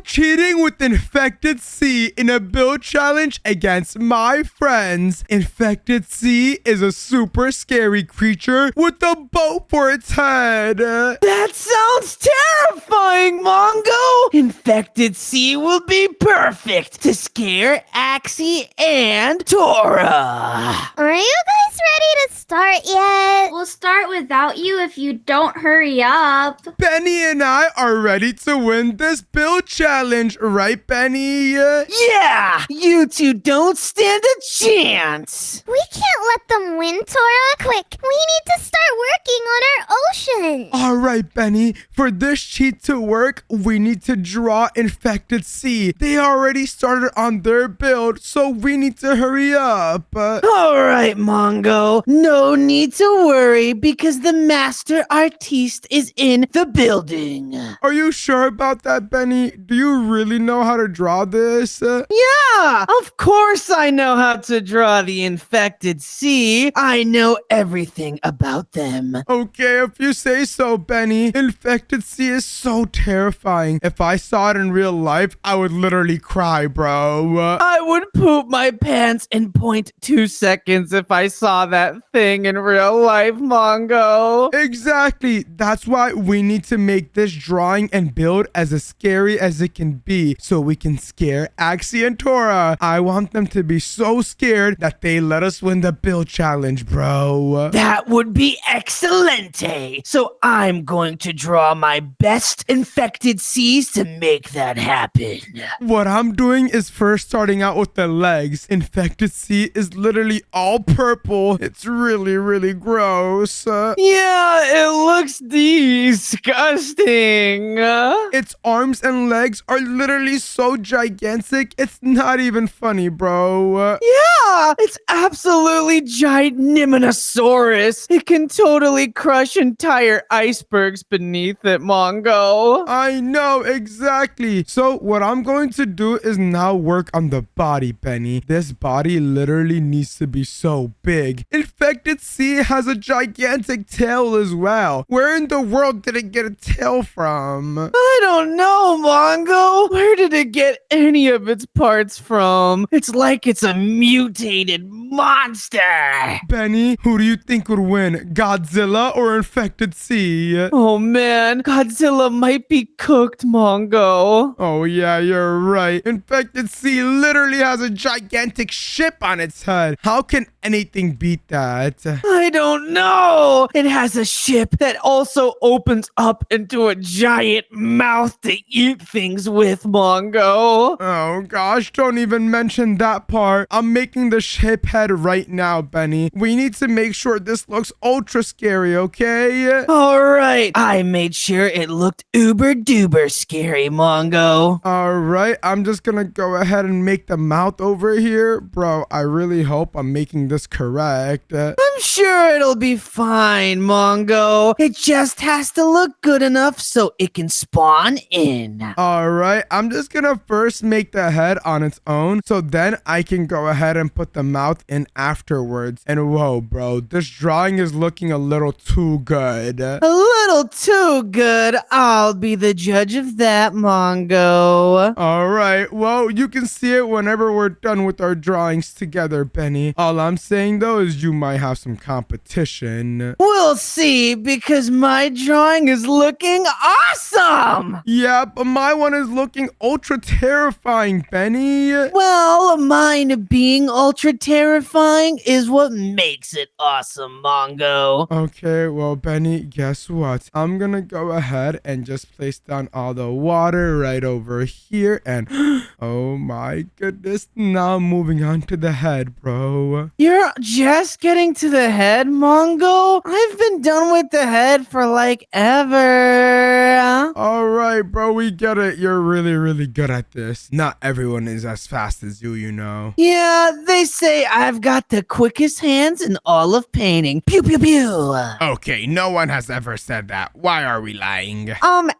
I'm cheating with Infected C in a build challenge against my friends. Infected C is a super scary creature with a boat for its head. That sounds terrifying, Mongo! Infected C will be perfect to scare Axy and Tora. Are you guys ready to start yet? We'll start without you if you don't hurry up. Benny and I are ready to win this build challenge, right, Benny? Yeah! You two don't stand a chance! We can't let them win, Tora. Quick, we need to start working on our ocean. All right, Benny. For this cheat to work, we need to draw Infected C. They already started on their build, so we need to hurry up. Alright, Mongo. No need to worry because the master artiste is in the building. Are you sure about that, Benny? Do you really know how to draw this? Yeah, of course I know how to draw the Infected C. I know everything about them. Okay, if you say so, Benny. Infected C is so terrifying. If I saw it in real life, I would literally cry, bro. I would poop my pants in 0.2 seconds if I saw that thing in real life, Mongo. Exactly. That's why we need to make this drawing and build as scary as it can be so we can scare Axy and Tora. I want them to be so scared that they let us win the build challenge, bro. That would be excelente. So I'm going to draw my best Infected C's to make that happen. What I'm doing is first starting out with the legs. Infected C is literally all purple. It's really, really gross. Yeah, it looks disgusting. Its arms and legs are literally so gigantic, it's not even funny, bro. Yeah, it's absolutely giganimosaurus. It can totally crush entire icebergs beneath it, Mongo. I know, exactly. So what I'm going to do is now work on the body, Benny. This body literally needs to be so big. Infected C has a gigantic tail as well. Where in the world did it get a tail from? I don't know, Mongo. Where did it get any of its parts from? It's like it's a mutated monster. Benny, who do you think would win, Godzilla or Infected C? Oh man, Godzilla might be cooked, Mongo. Oh yeah, you're right. Infected C literally has a gigantic ship on its head. How can anything beat that? I don't know. It has a ship that also opens up into a giant mouth to eat things with, Mongo. Oh gosh, don't even mention that part. I'm making the ship head right now, Benny. We need to make sure this looks ultra scary, okay? Alright, I made sure it looked uber duper scary, Mongo. Alright, I'm just gonna go ahead and make the mouth over here. Bro, I really hope I'm making this correct. I'm sure it'll be fine, Mongo. It just has to look good enough so it can spawn in. Alright, I'm just gonna first make the head on its own, so then I can go ahead and put the mouth in afterwards. And whoa, bro, this drawing is looking a little too good. A little too good. I'll be the judge of that, Mongo. Alright, well, you can see it whenever we're done with our drawings together, Benny. All I'm saying, though, is you might have some competition. We'll see, because my drawing is looking awesome! Yeah, but my one is looking ultra terrifying, Benny. Well, mine being ultra terrifying is what makes it awesome, Mongo. Okay, well, Benny, guess what? I'm gonna go ahead and just place down all the water right over here, and oh my goodness, now moving on to the head, bro. You're just getting to the head, Mongo? I've been done with the head for like ever. Alright, bro, we get it. You're really, really good at this. Not everyone is as fast as you know. Yeah, they say I've got the quickest hands in all of painting. Pew, pew, pew. Okay, no one has ever said that. Why are we lying?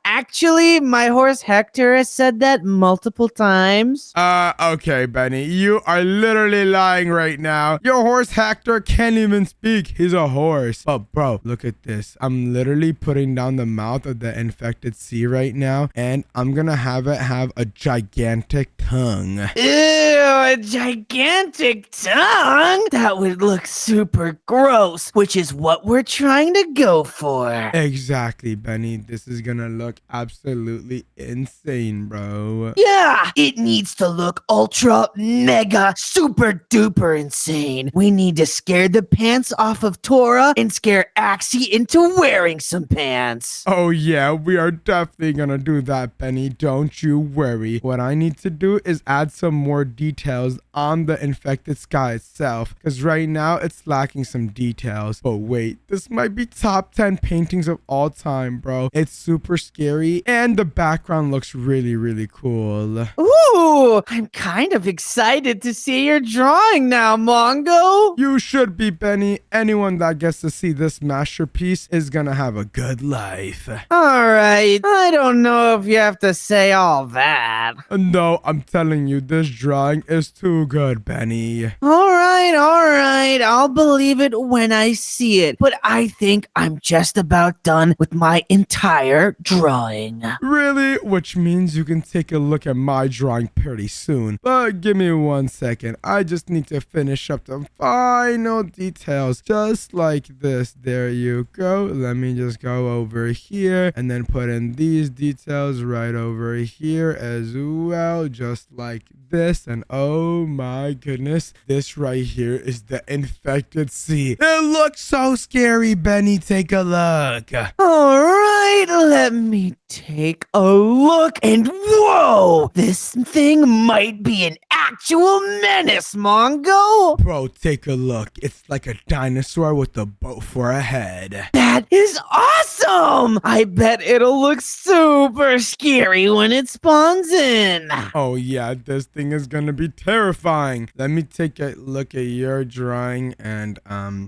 Actually, my horse Hector has said that multiple times. Okay, Benny, you are literally lying right now. Your horse Hector can't even speak. He's a horse. But bro, look at this. I'm literally putting down the mouth of the infected sea right now, and I'm gonna have it have have a gigantic tongue. Ew, a gigantic tongue? That would look super gross, which is what we're trying to go for. Exactly, Benny. This is gonna look absolutely insane, bro. Yeah, it needs to look ultra, mega, super duper insane. We need to scare the pants off of Tora and scare Axy into wearing some pants. Oh yeah, we are definitely gonna do that, Benny. Don't you worry. What I need to do is add some more details on the infected sky itself, because right now it's lacking some details. But wait, this might be top 10 paintings of all time, bro. It's super scary and the background looks really, really cool. Ooh, I'm kind of excited to see your drawing now, Mongo. You should be, Benny. Anyone that gets to see this masterpiece is gonna have a good life. All right, I don't know if you have to say all that. No, I'm telling you, this drawing is too good, Benny. All right, I'll believe it when I see it. But I think I'm just about done with my entire drawing. Really? Which means you can take a look at my drawing pretty soon. But give me 1 second. I just need to finish up the final details. Just like this. There you go. Let me just go over here and then put in these details right over here as well. Just like this. And oh my goodness, this right here is the infected sea. It looks so scary, Benny. Take a look. All right, let me take a look. And whoa, this thing might be an actual menace, Mongo. Bro, take a look. It's like a dinosaur with a boat for a head. That is awesome. I bet it'll look super scary when it spawns in. Oh yeah, this thing is gonna be terrifying. Let me take a look at your drawing and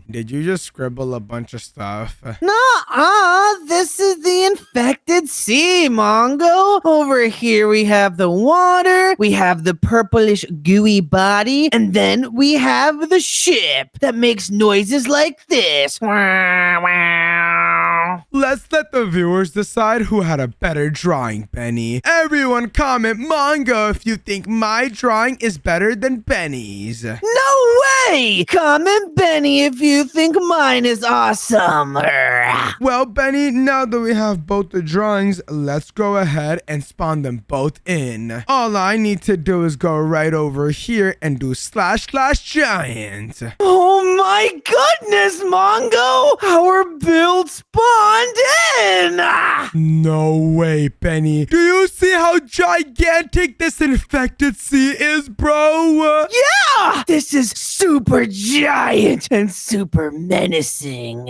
did you just scribble a bunch of stuff? Nuh-uh, this is the infected sea, Mongo. Over here we have the water, we have the purplish gooey body, and then we have the ship that makes noises like this. Let's let the viewers decide who had a better drawing, Benny. Everyone comment Mongo if you think my drawing is better than Benny's. No way! Comment Benny if you think mine is awesome. Well, Benny, now that we have both the drawings, let's go ahead and spawn them both in. All I need to do is go right over here and do //giant. Oh my goodness, Mongo! Our build spawned in! No way, Benny. Do you see how gigantic this infected sea is, bro? Yeah! This is super giant and super menacing.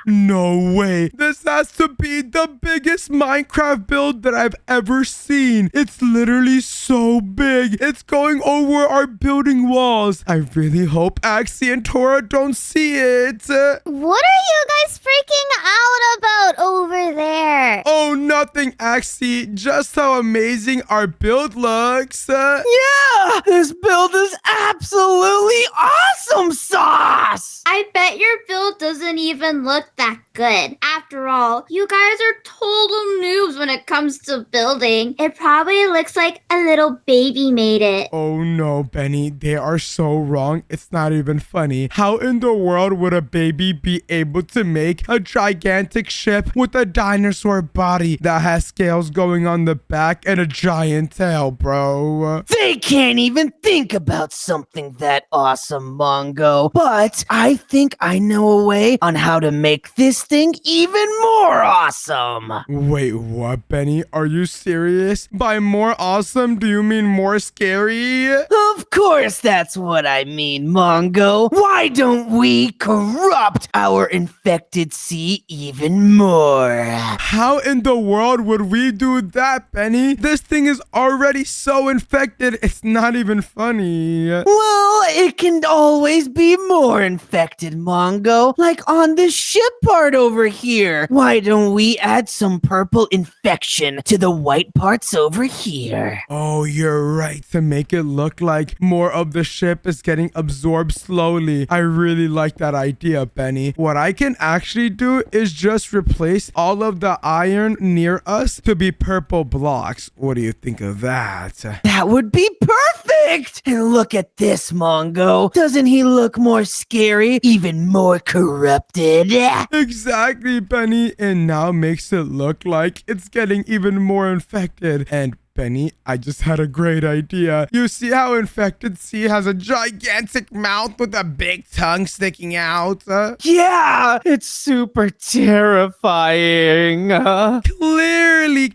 No way. This has to be the biggest Minecraft build that I've ever seen. It's literally so big. It's going over our building walls. I really hope Axy and Tora don't see it. What are you guys freaking out about over there? Oh, nothing, Axy. Just how amazing our build looks. Yeah! This build is absolutely awesome sauce! I bet your build doesn't even look that good. After all, you guys are total noobs when it comes to building. It probably looks like a little baby made it. Oh no, Benny, they are so wrong. It's not even funny. How in the world would a baby be able to make a gigantic ship with a dinosaur body that has scales going on the back and a giant tail, bro? They can't even think about something that awesome, Mongo. But I think I know a way on how to make this thing even more awesome. Wait, what, Benny? Are you serious? By more awesome, do you mean more scary? Of course that's what I mean, Mongo. Why don't we corrupt our infected sea even more? How in the world would we do that, Benny? This thing is already so infected, it's not even funny. Well, it can always be more infected, Mongo. Like on the ship part part over here. Why don't we add some purple infection to the white parts over here? Oh, you're right. To make it look like more of the ship is getting absorbed slowly. I really like that idea, Benny. What I can actually do is just replace all of the iron near us to be purple blocks. What do you think of that? That would be perfect! And look at this, Mongo. Doesn't he look more scary? Even more corrupted? Exactly, Benny. And now makes it look like it's getting even more infected. And Benny, I just had a great idea. You see how Infected Sea has a gigantic mouth with a big tongue sticking out? Yeah, it's super terrifying. Clearly,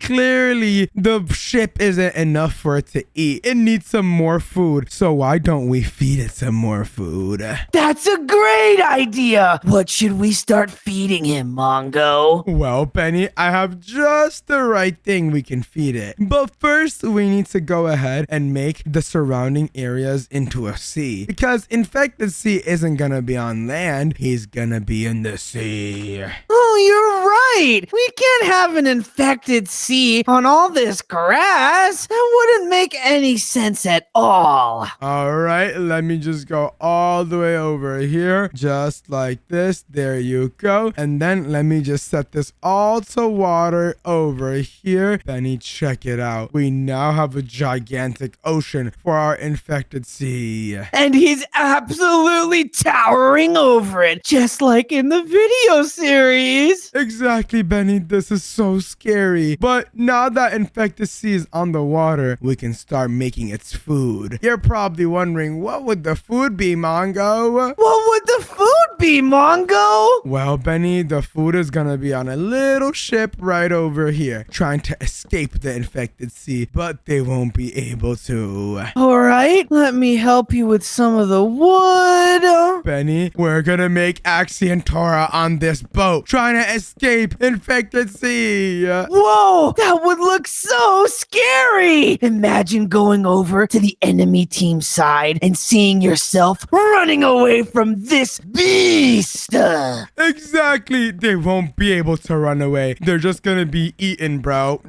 the ship isn't enough for it to eat. It needs some more food. So why don't we feed it some more food? That's a great idea. What should we start feeding him, Mongo? Well, Benny, I have just the right thing we can feed it. But first, we need to go ahead and make the surrounding areas into a sea. Because Infected Sea isn't gonna be on land, he's gonna be in the sea. Oh, you're right. We can't have an infected sea on all this grass. That wouldn't make any sense at all. Alright, let me just go all the way over here. Just like this. There you go. And then let me just set this all to water over here. Benny, check it out. We now have a gigantic ocean for our infected sea. And he's absolutely towering over it, just like in the video series. Exactly, Benny. This is so scary. But now that infected sea is on the water, we can start making its food. You're probably wondering, what would the food be, Mongo? What would the food be, Mongo? Well, Benny, the food is gonna be on a little ship right over here, trying to escape the infected sea, but they won't be able to. All right, let me help you with some of the wood. Benny, we're gonna make Axy and Tora on this boat, trying to escape infected sea. Whoa, that would look so scary. Imagine going over to the enemy team side and seeing yourself running away from this beast. Exactly. They won't be able to run away. They're just gonna be eaten, bro.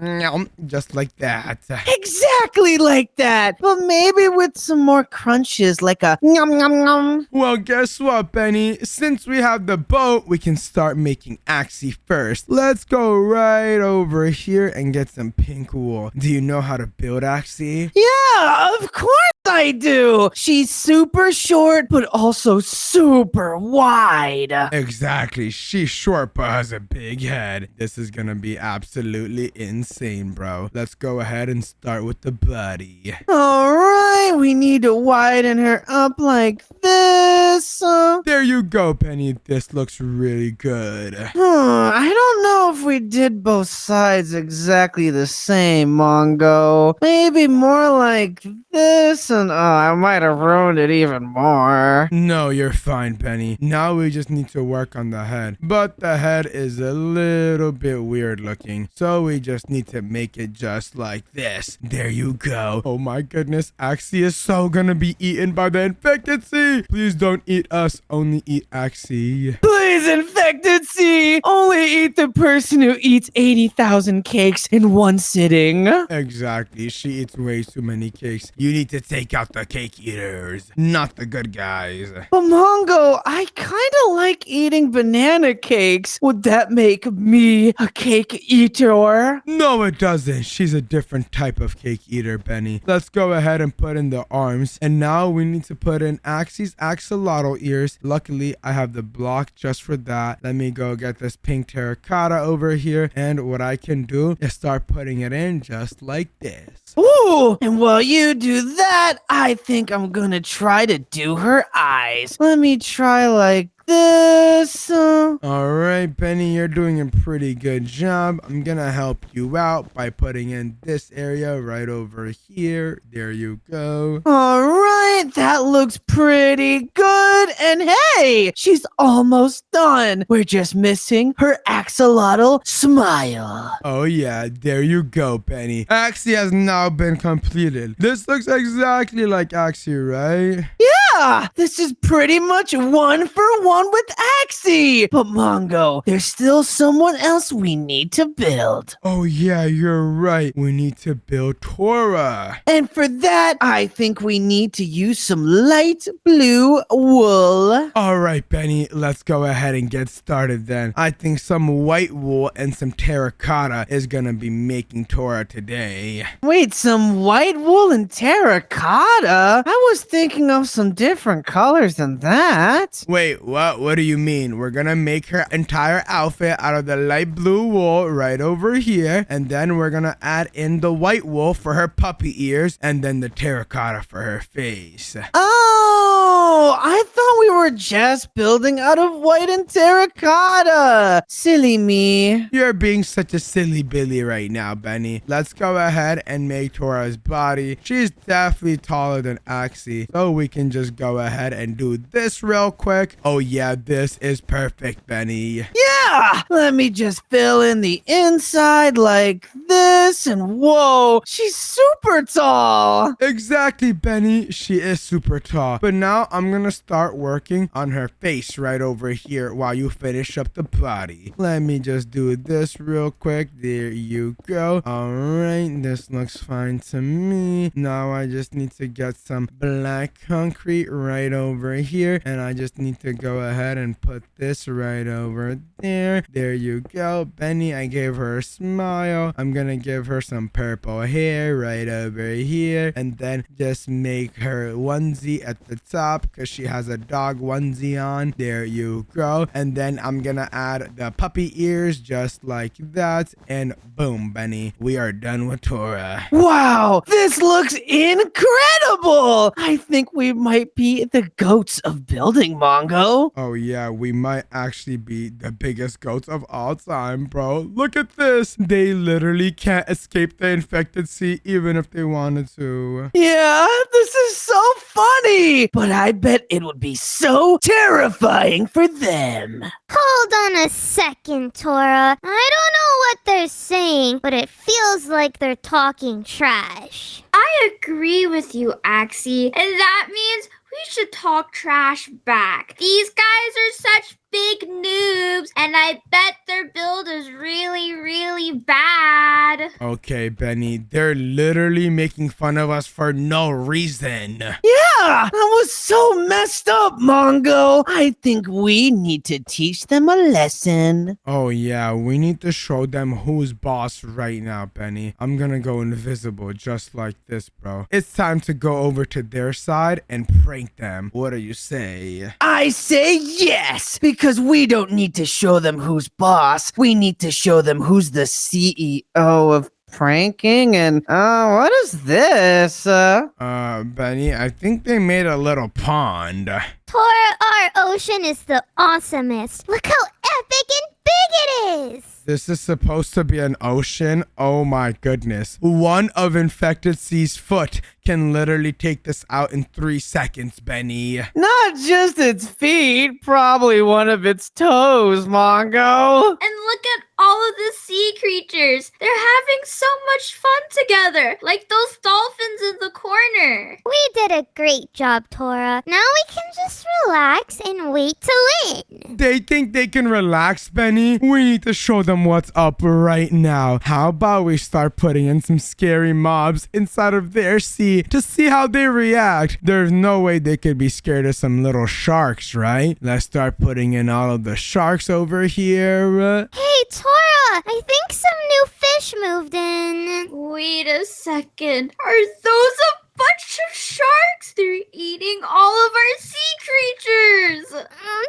Just like that. Exactly like that. But maybe with some more crunches, like a yum yum yum. Well, guess what, Benny? Since we have the boat, we can start making Axy first. Let's go right over here and get some pink wool. Do you know how to build Axy? Yeah, of course I do. She's super short, but also super wide. Exactly. She's short but has a big head. This is gonna be absolutely insane, bro. Let's go ahead and start with the body. All right, we need to widen her up like this. There you go, Penny. This looks really good. I don't know if we did both sides exactly the same, Mongo. Maybe more like this, and I might have ruined it even more. No, you're fine, Penny. Now we just need to work on the head. But the head is a little bit weird looking, so we just need to make it just like this. There you go. Oh my goodness, Axy is so gonna be eaten by the infected sea. Please don't eat us, only eat Axy. Please, infected sea, only eat the person who eats 80,000 cakes in one sitting. Exactly, she eats way too many cakes. You need to take out the cake eaters, not the good guys. But Mongo, I kind of like eating banana cakes. Would that make me a cake eater? No, it doesn't. She's a different type of cake eater, Benny. Let's go ahead and put in the arms. And now we need to put in Axy's axolotl ears. Luckily, I have the block just for that. Let me go get this pink terracotta over here. And what I can do is start putting it in just like this. Ooh, and while you do that, I think I'm gonna try to do her eyes. Let me try like this. All right, Benny, you're doing a pretty good job. I'm gonna help you out by putting in this area right over here. There you go. All right, that looks pretty good. And hey, she's almost done. We're just missing her axolotl smile. Oh yeah, there you go, Benny. Axy has now been completed. This looks exactly like Axy, right? Yeah, Yeah, this is pretty much 1-for-1 with Axy. But Mongo, there's still someone else we need to build. Oh yeah, you're right. We need to build Tora. And for that, I think we need to use some light blue wool. All right, Benny, let's go ahead and get started then. I think some white wool and some terracotta is gonna be making Tora today. Wait, some white wool and terracotta? I was thinking of some different colors than that. Wait, what? What do you mean? We're gonna make her entire outfit out of the light blue wool right over here, and then we're gonna add in the white wool for her puppy ears, and then the terracotta for her face. Oh, I thought we were just building out of white and terracotta. Silly me. You're being such a silly Billy right now, Benny. Let's go ahead and make Tora's body. She's definitely taller than Axy, so we can just go ahead and do this real quick. Oh yeah, this is perfect, Benny. Yeah, let me just fill in the inside like this, and whoa, she's super tall. Exactly, Benny. She is super tall. But now I'm gonna start working on her face right over here while you finish up the body. Let me just do this real quick. There you go. Alright, this looks fine to me. Now I just need to get some black concrete right over here, and I just need to go ahead and put this right over there. There you go, Benny. I gave her a smile. I'm gonna give her some purple hair right over here, and then just make her onesie at the top because she has a dog onesie on. There you go. And then I'm gonna add the puppy ears just like that, and boom, Benny, we are done with Tora. Wow, this looks incredible. I think we might be the goats of building, Mongo. Oh yeah, we might actually be the biggest goats of all time, bro. Look at this. They literally can't escape the infected sea even if they wanted to. Yeah, this is so funny, but I bet it would be so terrifying for them. Hold on a second, Tora. I don't know what they're saying, but it feels like they're talking trash. I agree with you, Axie, and that means we should talk trash back. These guys are such big noobs, and I bet their build is really, really bad. Okay, Benny, they're literally making fun of us for no reason. Yeah, that was so messed up, Mongo. I think we need to teach them a lesson. Oh yeah, we need to show them who's boss right now, Benny. I'm gonna go invisible just like this, bro. It's time to go over to their side and prank them. What do you say? I say yes, because we don't need to show them who's boss. We need to show them who's the CEO of pranking. And what is this? Benny, I think they made a little pond. Tora, our ocean is the awesomest. Look how epic and big it is. This is supposed to be an ocean? Oh my goodness. One of Infected Sea's foot can literally take this out in 3 seconds, Benny. Not just its feet, probably one of its toes, Mongo. And look at all of the sea creatures. They're having so much fun together, like those dolphins in the corner. We did a great job, Tora. Now we can just relax and wait to win. They think they can relax, Benny? We need to show them what's up right now. How about we start putting in some scary mobs inside of their sea to see how they react? There's no way they could be scared of some little sharks, right? Let's start putting in all of the sharks over here. Hey, Tora, I think some new fish moved in. Wait a second. Are those a bunch of sharks? They're eating all of our sea creatures.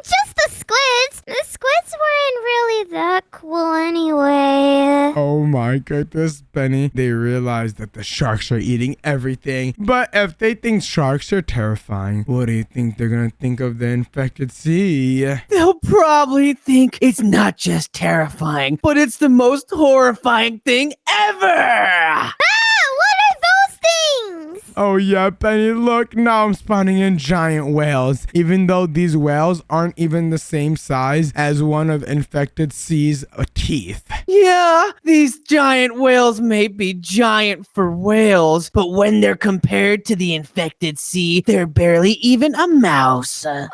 Just the squids. The squids weren't really that cool anyway. Oh my goodness, Benny. They realize that the sharks are eating everything. But if they think sharks are terrifying, what do you think they're gonna think of the infected sea? They'll probably think it's not just terrifying, but it's the most horrifying thing ever. Ah, what are those things? Oh yeah, Benny, look, now I'm spawning in giant whales, even though these whales aren't even the same size as one of Infected C's teeth. Yeah, these giant whales may be giant for whales, but when they're compared to the infected sea, they're barely even a mouse. Those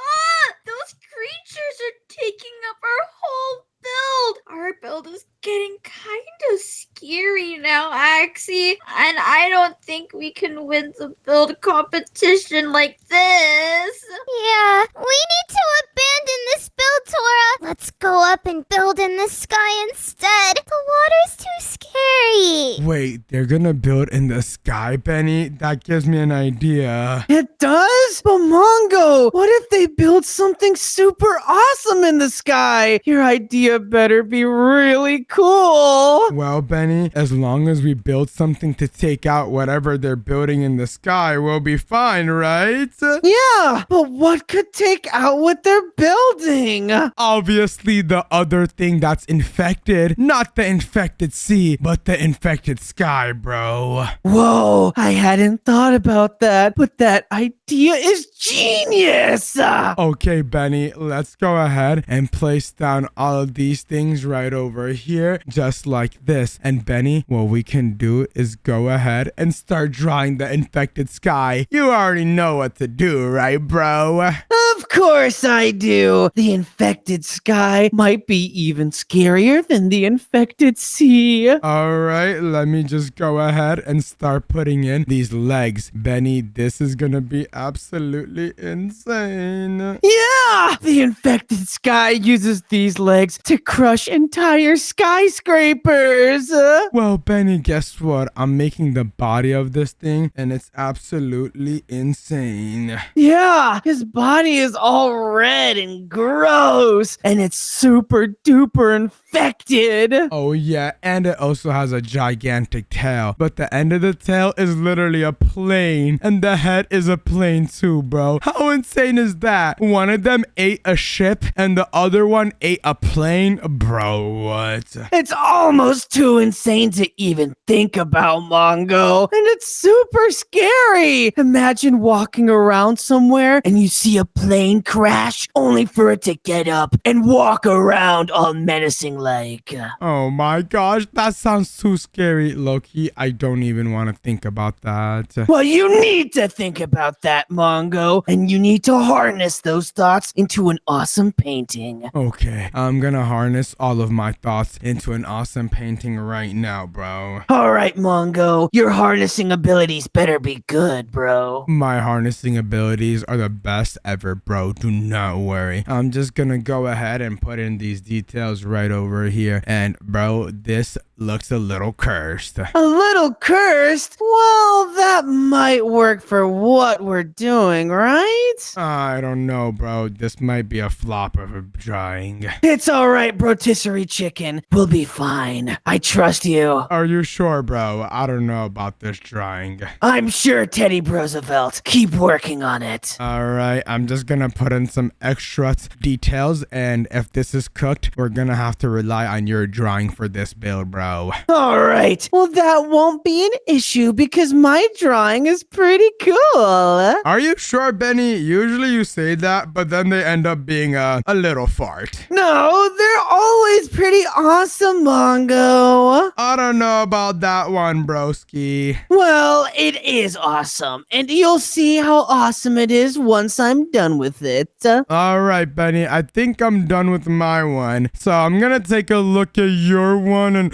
creatures are taking up our whole build. Our build is getting kind of scary now, Axie. And I don't think we can win the build competition like this. Yeah, we need to abandon this build, Tora. Let's go up and build in the sky instead. The water's too scary. Wait, they're gonna build in the sky, Benny? That gives me an idea. It does? But Mongo, what if they build something super awesome in the sky? Your idea better be really cool. Well, Benny, as long as we build something to take out whatever they're building in the sky, we'll be fine, right? Yeah, but what could take out what they're building? Obviously, the other thing that's infected. Not the infected sea, but the infected sky, bro. Whoa, I hadn't thought about that, but that idea is genius. Okay, Benny, let's go ahead and place down all of these things right over here, just like this. And Benny, what we can do is go ahead and start drawing the infected sky. You already know what to do, right, bro? Of course I do. The infected sky might be even scarier than the infected sea. All right, let me just go ahead and start putting in these legs. Benny, this is gonna be absolutely insane. Yeah! The infected sky uses these legs to crush entire skyscrapers. Well, Benny, guess what? I'm making the body of this thing, and it's absolutely insane. Yeah, his body is all red and gross, and it's super duper infected. Oh, yeah, and it also has a gigantic tail. But the end of the tail is literally a plane, and the head is a plane too, bro. How insane is that? One of them ate a ship, and the other one ate a plane? Bro, what? It's almost too insane to even think about, Mongo. And it's super scary. Imagine walking around somewhere and you see a plane crash only for it to get up and walk around all menacing like. Oh my gosh, that sounds too scary. Loki, I don't even want to think about that. Well, you need to think about that, Mongo, and you need to harness those thoughts into an awesome painting. Okay, I'm gonna harness all of my thoughts into an awesome painting right now, bro. All right, Mongo, your harnessing abilities better be good, bro. My harnessing abilities are the best ever, bro. Do not worry. I'm just gonna go ahead and put in these details right over here. And bro, this looks a little cursed. A little cursed? Well, that might work for what we're doing, right? I don't know, bro. This might be a flop of a drawing. It's all right, rotisserie chicken. We'll be fine. I trust you. Are you sure, bro? I don't know about this drawing. I'm sure, Teddy Roosevelt. Keep working on it. Alright, I'm just gonna put in some extra details, and if this is cooked, we're gonna have to rely on your drawing for this build, bro. All right. Well, that won't be an issue because my drawing is pretty cool. Are you sure, Benny? Usually you say that, but then they end up being a little fart. No, they're always pretty awesome, Mongo. I don't know about that one, broski. Well, it is awesome, and you'll see how awesome it is once I'm done with it. Alright, Benny, I think I'm done with my one. So I'm gonna take a look at your one, and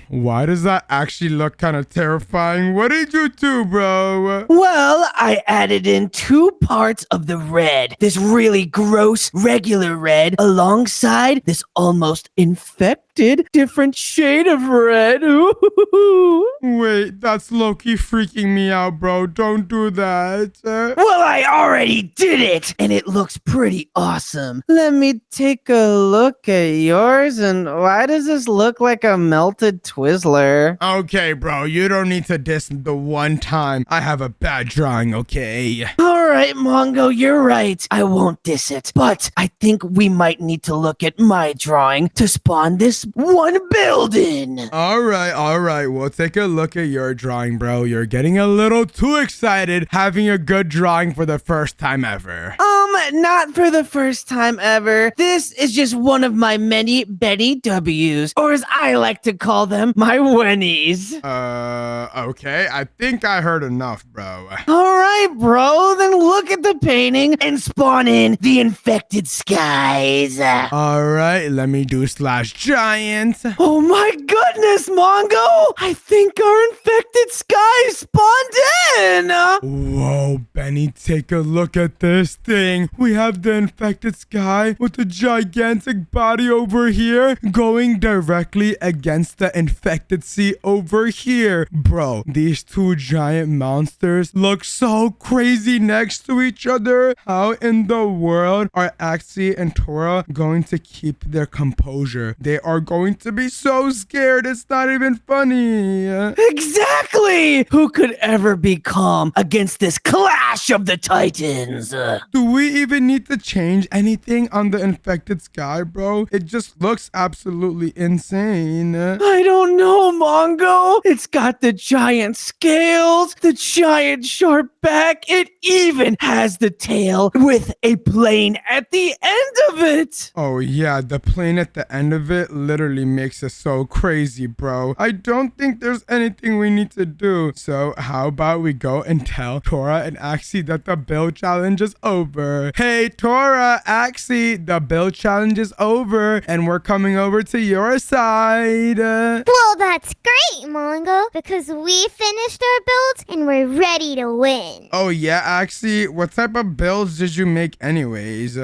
why does that actually look kind of terrifying? What did you do, bro? Well, I added in 2 parts of the red. This really gross regular red alongside this almost infected different shade of red. Ooh. Wait, that's low-key freaking me out, bro. Don't do that. Well, I already did it, and it looks pretty awesome. Let me take a look at yours, and why does this look like a melted Twizzler? Okay, bro, you don't need to diss the one time I have a bad drawing, okay? All All right, Mongo, you're right. I won't diss it. But I think we might need to look at my drawing to spawn this one building. All right. We'll take a look at your drawing, bro. You're getting a little too excited having a good drawing for the first time ever. Not for the first time ever. This is just one of my many Betty W's, or as I like to call them, my Wennies. Okay. I think I heard enough, bro. All right, bro. Then look at the painting and spawn in the infected skies. All right. Let me do /giant. Oh my goodness, Mongo! I think our infected sky spawned in! Whoa, Benny, take a look at this thing. We have the infected sky with a gigantic body over here going directly against the infected sea over here. Bro, these two giant monsters look so crazy next to each other. How in the world are Axy and Tora going to keep their composure? They are going to be so scared. It's not even funny. Exactly! Who could ever be calm against this clash of the titans? Do we even need to change anything on the infected sky, bro? It just looks absolutely insane. I don't know, Mongo. It's got the giant scales, the giant sharp back. It even has the tail with a plane at the end of it. Oh yeah, the plane at the end of it literally makes us so crazy, bro. I don't think there's anything we need to do. So how about we go and tell Tora and Axy that the build challenge is over. Hey, Tora, Axy, the build challenge is over and we're coming over to your side. Well, that's great, Mongo, because we finished our builds and we're ready to win. Oh yeah, Axy, what type of builds did you make anyways?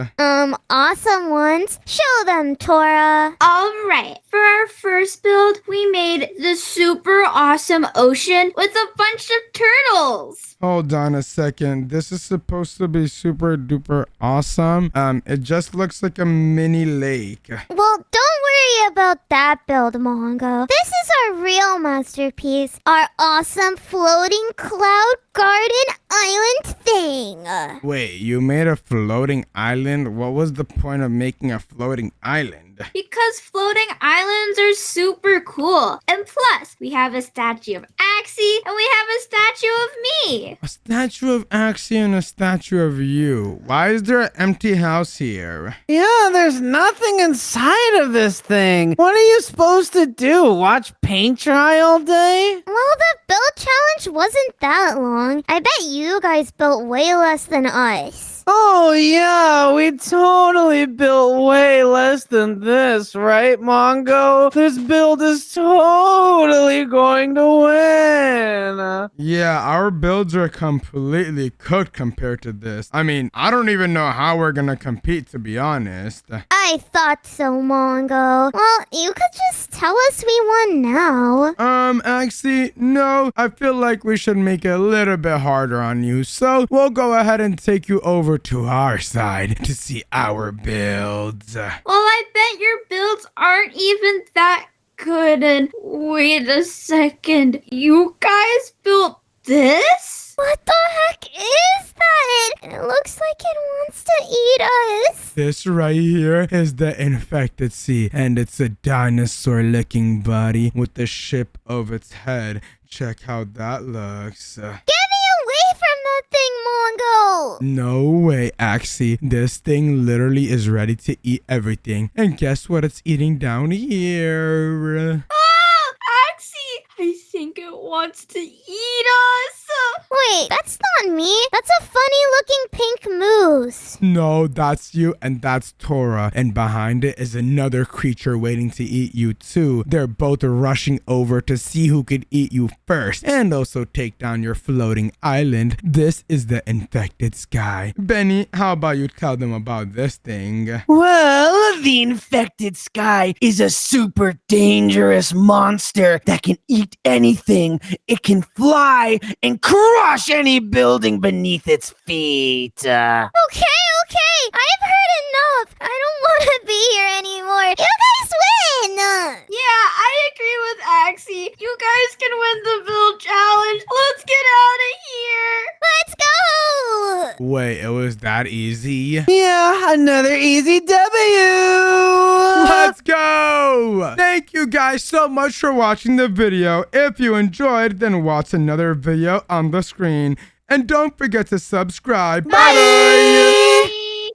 Awesome ones. Show them, Tora. All right. For our first build, we made the super awesome ocean with a bunch of turtles. Hold on a second. This is supposed to be super duper awesome. It just looks like a mini lake. Well, don't worry about that build, Mongo. This is our real masterpiece. Our awesome floating cloud garden island thing. Wait, you made a floating island? What was the point of making a floating island? Because floating islands are super cool. And plus, we have a statue of Axy and we have a statue of me. A statue of Axy and a statue of you. Why is there an empty house here? Yeah, there's nothing inside of this thing. What are you supposed to do? Watch paint dry all day? Well, the build challenge wasn't that long. I bet you guys built way less than us. Oh, yeah, we totally built way less than this, right, Mongo? This build is totally going to win. Yeah, our builds are completely cooked compared to this. I mean, I don't even know how we're gonna compete, to be honest. I thought so, Mongo. Well, you could just tell us we won now. Axy, no. I feel like we should make it a little bit harder on you. So we'll go ahead and take you over to our side to see our builds. Well, I bet your builds aren't even that good. And wait a second, you guys built this? What the heck is that? It looks like it wants to eat us. This right here is the infected sea, and it's a dinosaur-looking body with the ship of its head. Check how that looks. Get me away from that thing, Mongo. No way, Axy. This thing literally is ready to eat everything. And guess what it's eating down here? Ah, Axy, I think it wants to eat us. Wait, that's not me. That's a funny-looking pink moose. No, that's you and that's Tora. And behind it is another creature waiting to eat you too. They're both rushing over to see who could eat you first and also take down your floating island. This is the infected sky. Benny, how about you tell them about this thing? Well, the infected sky is a super dangerous monster that can eat anything. It can fly and crush any building beneath its feet. Okay. I've heard enough. I don't want to be here anymore. You guys win. Yeah, I agree with Axy. You guys can win the build challenge. Let's get out of here. Let's go. Wait, it was that easy? Yeah, another easy W. Let's go! Thank you guys so much for watching the video. If you enjoyed, then watch another video on the screen. And don't forget to subscribe. Bye.